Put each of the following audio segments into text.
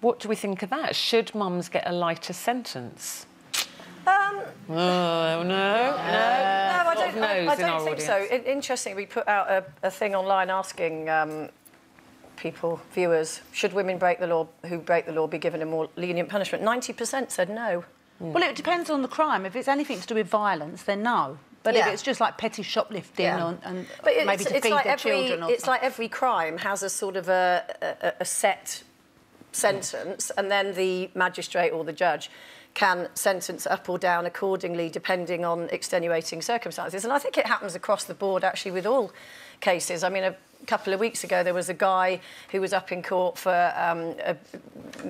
What do we think of that? Should mums get a lighter sentence? Oh, no. No, I don't think so. Interesting, we put out a thing online asking people, viewers, should women who break the law be given a more lenient punishment? 90% said no. Well, it depends on the crime. If it's anything to do with violence, then no. But if it's just like petty shoplifting and maybe to feed their children... It's like every crime has a sort of a set sentence, and then the magistrate or the judge can sentence up or down accordingly, depending on extenuating circumstances. And I think it happens across the board, actually, with all cases. I mean, a couple of weeks ago, there was a guy who was up in court for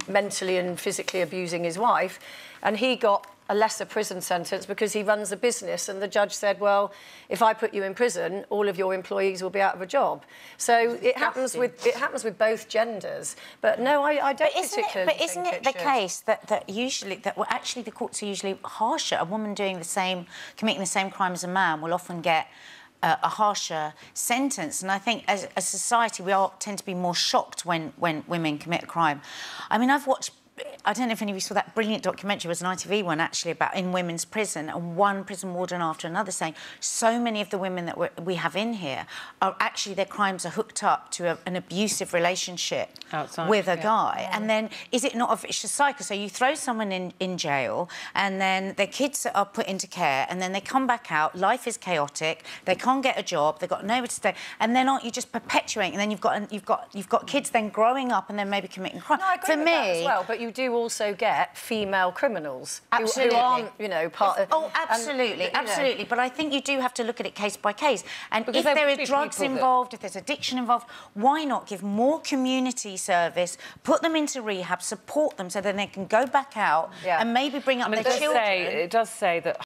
mentally and physically abusing his wife, and he got a lesser prison sentence because he runs a business, and the judge said, well, if I put you in prison, all of your employees will be out of a job. So it happens with both genders. But no, I don't particularly But isn't it the case that usually, actually the courts are usually harsher? A woman doing the same, committing the same crime as a man will often get a harsher sentence, and I think as a society we all tend to be more shocked when women commit a crime. I mean, I've watched, I don't know if any of you saw that brilliant documentary, it was an ITV one actually, about in women's prison, and one prison warden after another saying so many of the women that we have in here are actually, their crimes are hooked up to an abusive relationship with a guy. And then is it not a vicious cycle? So you throw someone in jail, and then their kids are put into care, and then they come back out, life is chaotic, they can't get a job, they've got nowhere to stay, and then aren't you just perpetuating, and then you've got kids then growing up and then maybe committing crime. No, I agree with that as well, but you do also get female criminals who aren't, you know, part of... Oh, absolutely, absolutely. But I think you do have to look at it case by case. And because if there are drugs involved, if there's addiction involved, why not give more community service, put them into rehab, support them so then they can go back out and maybe bring up their children? It does say that